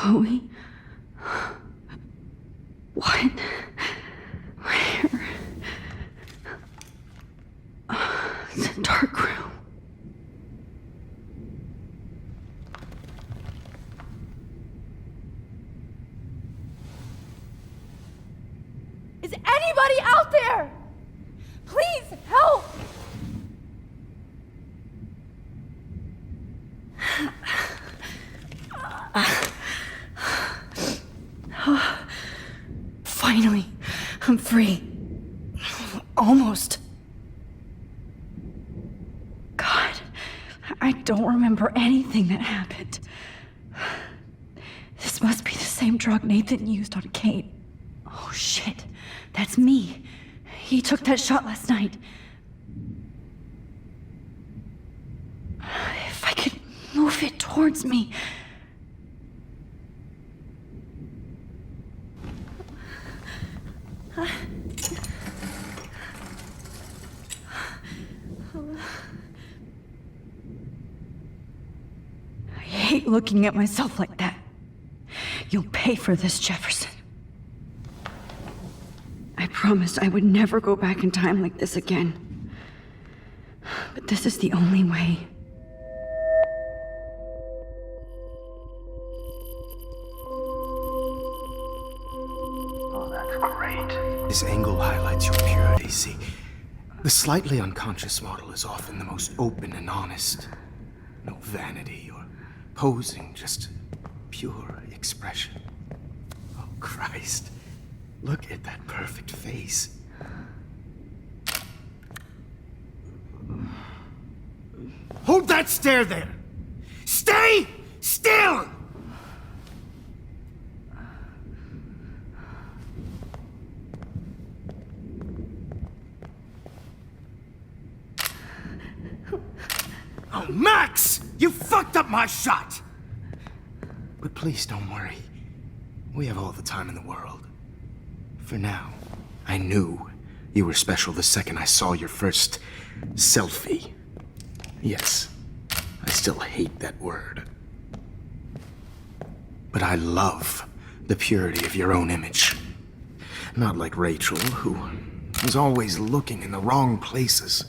Chloe? What? Where? It's a dark room. Is anybody out there? Please help! Finally, I'm free. Almost. God, I don't remember anything that happened. This must be the same drug Nathan used on Kate. Oh shit, that's me. He took that shot last night. If I could move it towards me. I hate looking at myself like that. You'll pay for this, Jefferson. I promised I would never go back in time like this again. But this is the only way. Oh, that's great. This angle highlights your purity, see? The slightly unconscious model is often the most open and honest. No vanity or posing, just pure expression. Oh, Christ. Look at that perfect face. Hold that stare there! Stay still! Oh, Max! You fucked up my shot! But please don't worry. We have all the time in the world. For now, I knew you were special the second I saw your first selfie. Yes, I still hate that word. But I love the purity of your own image. Not like Rachel, who was always looking in the wrong places.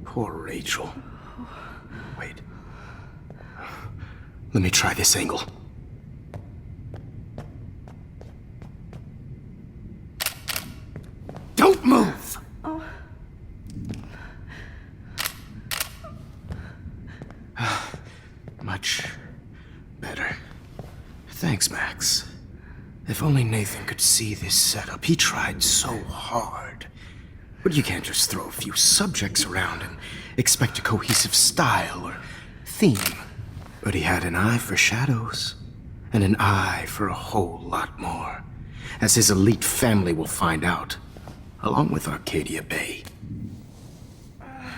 Poor Rachel. Wait. Let me try this angle. Don't move! Much better. Thanks, Max. If only Nathan could see this setup. He tried so hard. But you can't just throw a few subjects around and expect a cohesive style or theme. But he had an eye for shadows, and an eye for a whole lot more, as his elite family will find out, along with Arcadia Bay.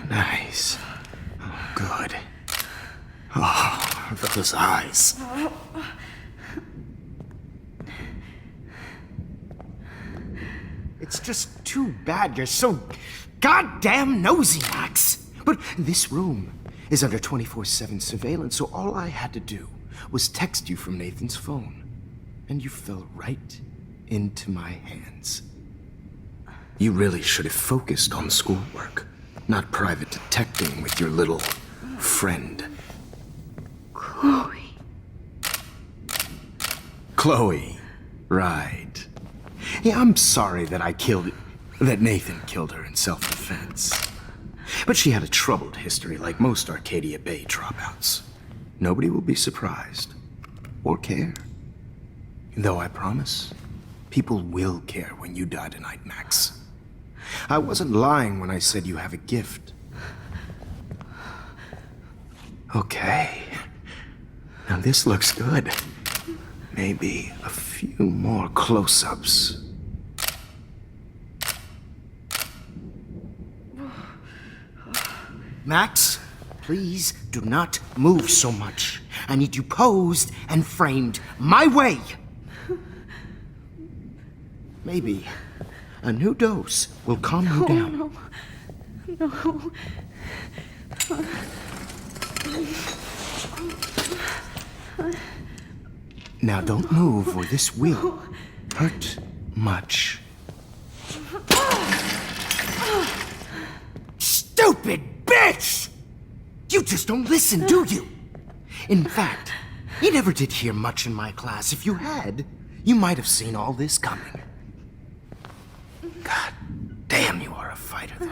Nice. Oh, good. Oh, those eyes. It's just too bad you're so goddamn nosy, Max. But this room is under 24/7 surveillance, so all I had to do was text you from Nathan's phone. And you fell right into my hands. You really should have focused on schoolwork, not private detecting with your little friend. Chloe. Chloe, right. Yeah, I'm sorry that that Nathan killed her in self-defense. But she had a troubled history like most Arcadia Bay dropouts. Nobody will be surprised or care. Though I promise, people will care when you die tonight, Max. I wasn't lying when I said you have a gift. Okay. Now this looks good. Maybe a few more close-ups. Max, please do not move so much. I need you posed and framed my way. Maybe a new dose will calm you down. No. Now don't move, or this will hurt much. Stupid bitch! You just don't listen, do you? In fact, you never did hear much in my class. If you had, you might have seen all this coming. God damn, you are a fighter, though.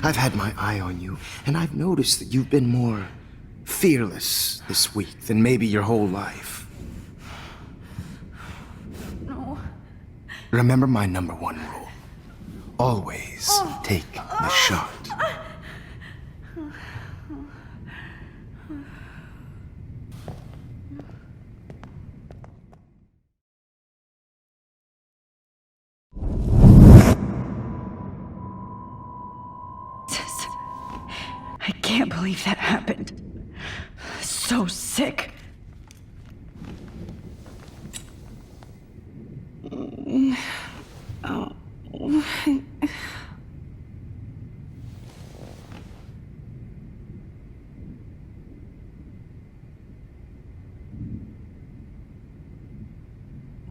I've had my eye on you, and I've noticed that you've been more fearless this week than maybe your whole life. No. Remember my number one rule. Always take the shot. I can't believe that happened. So sick.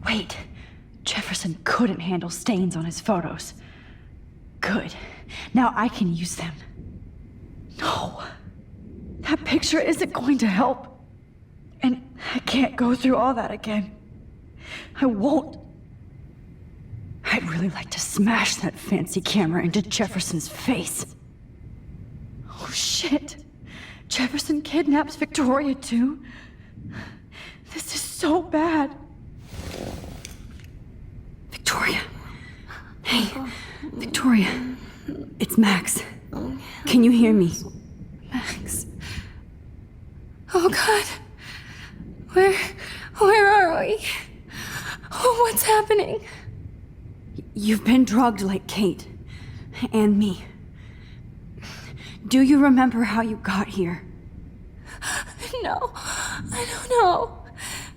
Wait, Jefferson couldn't handle stains on his photos. Good. Now I can use them. No. That picture isn't going to help. And I can't go through all that again. I won't. I'd really like to smash that fancy camera into Jefferson's face. Oh shit. Jefferson kidnaps Victoria too? This is so bad. Victoria. Hey, Victoria. It's Max. Can you hear me? Max. Oh God. Where are we? Oh, what's happening? You've been drugged like Kate. And me. Do you remember how you got here? No, I don't know.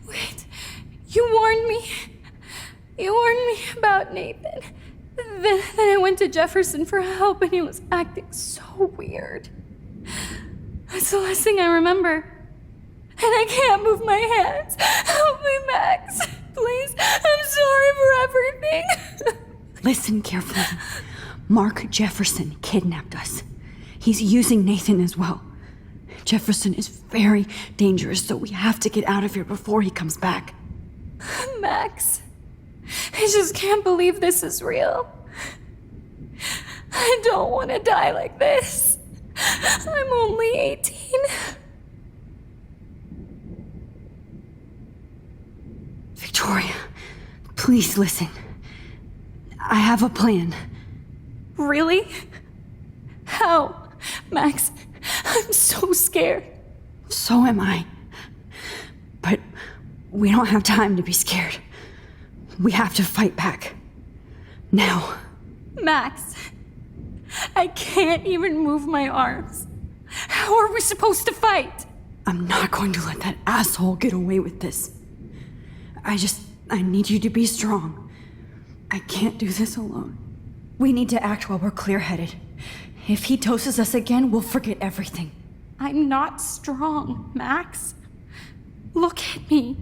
Wait, you warned me. You warned me about Nathan. Then I went to Jefferson for help and he was acting so weird. That's the last thing I remember. And I can't move my hands. Help me, Max. Please, I'm sorry for everything. Listen carefully. Mark Jefferson kidnapped us. He's using Nathan as well. Jefferson is very dangerous, so we have to get out of here before he comes back. Max, I just can't believe this is real. I don't want to die like this. I'm only 18. Victoria, please listen. I have a plan. Really? How? Max, I'm so scared. So am I. But we don't have time to be scared. We have to fight back. Now. Max, I can't even move my arms. How are we supposed to fight? I'm not going to let that asshole get away with this. I need you to be strong. I can't do this alone. We need to act while we're clear-headed. If he doses us again, we'll forget everything. I'm not strong, Max. Look at me.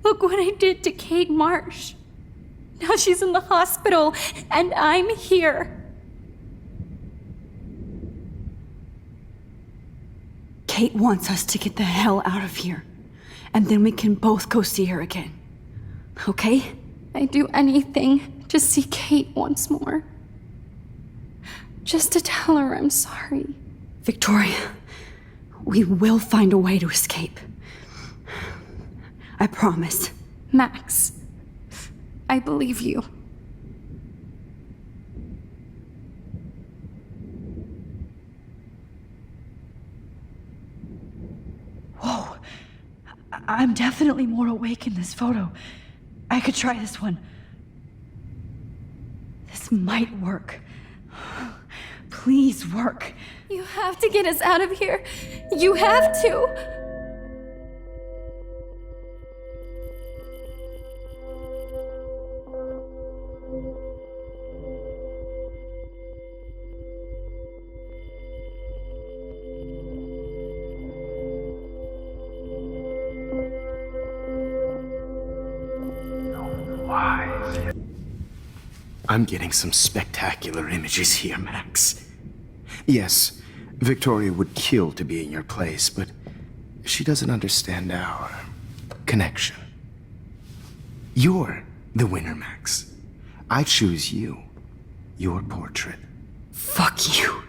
Look what I did to Kate Marsh. Now she's in the hospital, and I'm here. Kate wants us to get the hell out of here. And then we can both go see her again. Okay? I'd do anything to see Kate once more. Just to tell her I'm sorry. Victoria, we will find a way to escape. I promise. Max, I believe you. Whoa. I'm definitely more awake in this photo. I could try this one. This might work. Please work. You have to get us out of here. You have to. I'm getting some spectacular images here, Max. Yes, Victoria would kill to be in your place, but she doesn't understand our connection. You're the winner, Max. I choose you. Your portrait. Fuck you.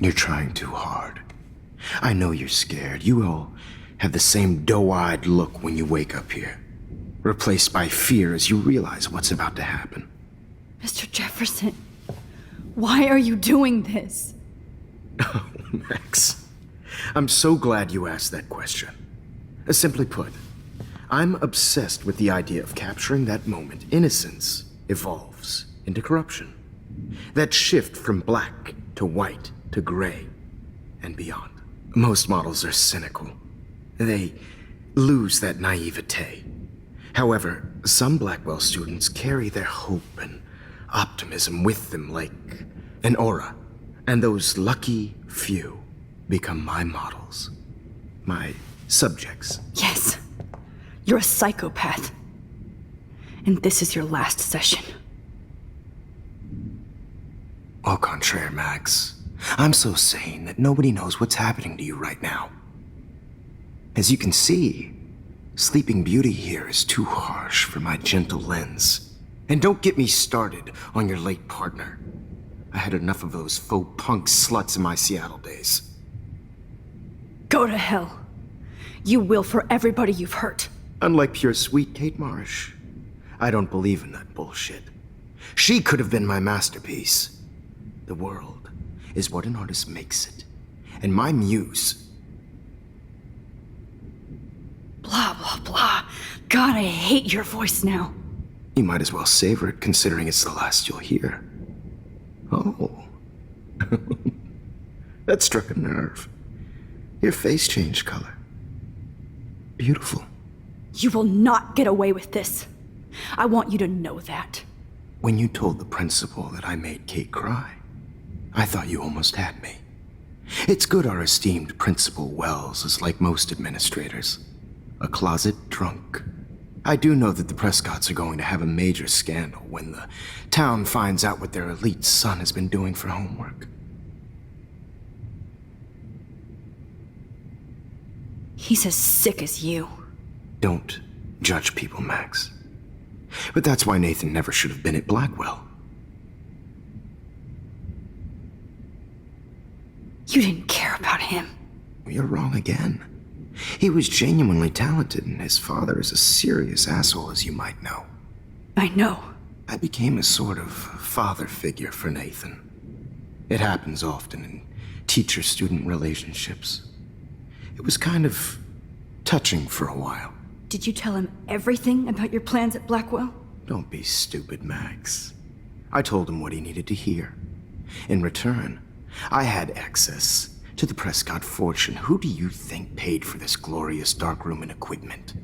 You're trying too hard. I know you're scared. You all have the same doe-eyed look when you wake up here, replaced by fear as you realize what's about to happen. Mr. Jefferson, why are you doing this? Oh, Max. I'm so glad you asked that question. Simply put, I'm obsessed with the idea of capturing that moment innocence evolves into corruption. That shift from black to white to gray and beyond. Most models are cynical. They lose that naivete. However, some Blackwell students carry their hope and optimism with them like an aura. And those lucky few become my models. My subjects. Yes. You're a psychopath. And this is your last session. Au contraire, Max. I'm so sane that nobody knows what's happening to you right now. As you can see, Sleeping Beauty here is too harsh for my gentle lens. And don't get me started on your late partner. I had enough of those faux punk sluts in my Seattle days. Go to hell. You will for everybody you've hurt. Unlike pure sweet Kate Marsh, I don't believe in that bullshit. She could have been my masterpiece. The world is what an artist makes it. And my muse... Blah, blah, blah. God, I hate your voice now. You might as well savor it, considering it's the last you'll hear. Oh. That struck a nerve. Your face changed color. Beautiful. You will not get away with this. I want you to know that. When you told the principal that I made Kate cry, I thought you almost had me. It's good our esteemed Principal Wells is like most administrators. A closet drunk. I do know that the Prescotts are going to have a major scandal when the town finds out what their elite son has been doing for homework. He's as sick as you. Don't judge people, Max. But that's why Nathan never should have been at Blackwell. You didn't care about him. You're wrong again. He was genuinely talented, and his father is a serious asshole, as you might know. I know. I became a sort of father figure for Nathan. It happens often in teacher-student relationships. It was kind of touching for a while. Did you tell him everything about your plans at Blackwell? Don't be stupid, Max. I told him what he needed to hear. In return, I had access to the Prescott fortune. Who do you think paid for this glorious darkroom and equipment?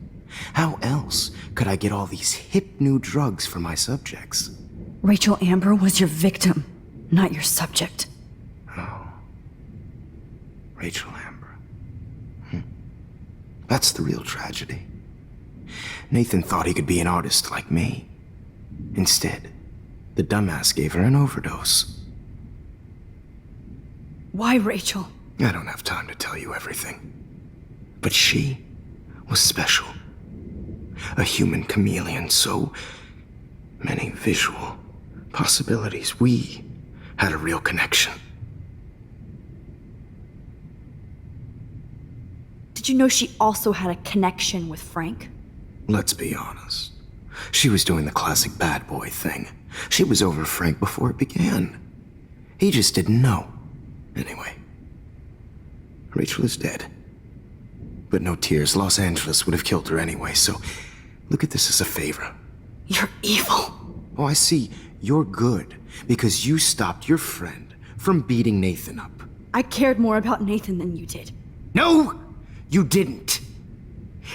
How else could I get all these hip new drugs for my subjects? Rachel Amber was your victim, not your subject. Oh. Rachel Amber. That's the real tragedy. Nathan thought he could be an artist like me. Instead, the dumbass gave her an overdose. Why Rachel? I don't have time to tell you everything. But she was special. A human chameleon, so many visual possibilities. We had a real connection. Did you know she also had a connection with Frank? Let's be honest. She was doing the classic bad boy thing. She was over Frank before it began. He just didn't know. Anyway, Rachel is dead. But no tears. Los Angeles would have killed her anyway, so look at this as a favor. You're evil. Oh, I see. You're good because you stopped your friend from beating Nathan up. I cared more about Nathan than you did. No, you didn't.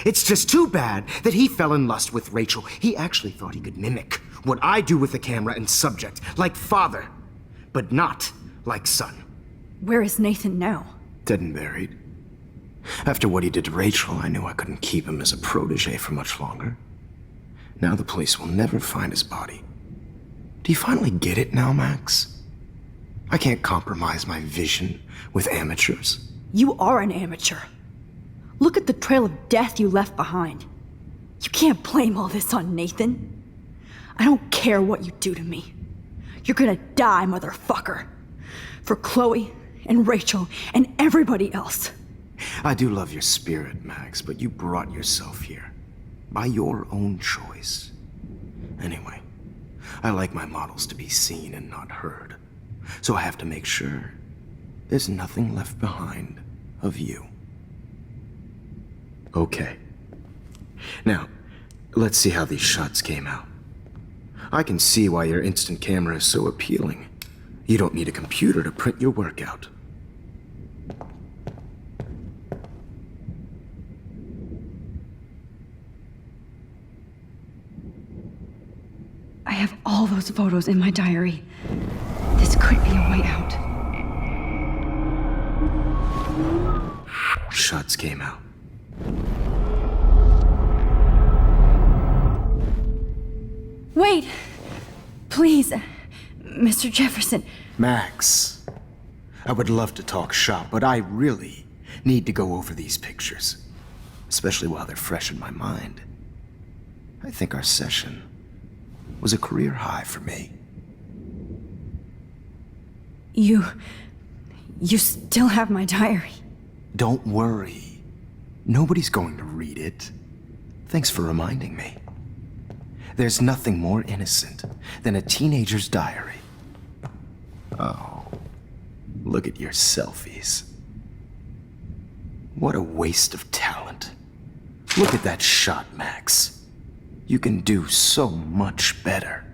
It's just too bad that he fell in lust with Rachel. He actually thought he could mimic what I do with the camera and subject, like father, but not like son. Where is Nathan now? Dead and buried. After what he did to Rachel, I knew I couldn't keep him as a protege for much longer. Now the police will never find his body. Do you finally get it now, Max? I can't compromise my vision with amateurs. You are an amateur. Look at the trail of death you left behind. You can't blame all this on Nathan. I don't care what you do to me. You're gonna die, motherfucker. For Chloe and Rachel and everybody else. I do love your spirit, Max, but you brought yourself here. By your own choice. Anyway, I like my models to be seen and not heard. So I have to make sure there's nothing left behind of you. Okay. Now, let's see how these shots came out. I can see why your instant camera is so appealing. You don't need a computer to print your work out. I have all those photos in my diary. This could be a way out. Shots came out. Wait! Please, Mr. Jefferson. Max, I would love to talk shop, but I really need to go over these pictures. Especially while they're fresh in my mind. I think our session was a career high for me. You still have my diary. Don't worry. Nobody's going to read it. Thanks for reminding me. There's nothing more innocent than a teenager's diary. Oh, look at your selfies. What a waste of talent. Look at that shot, Max. You can do so much better.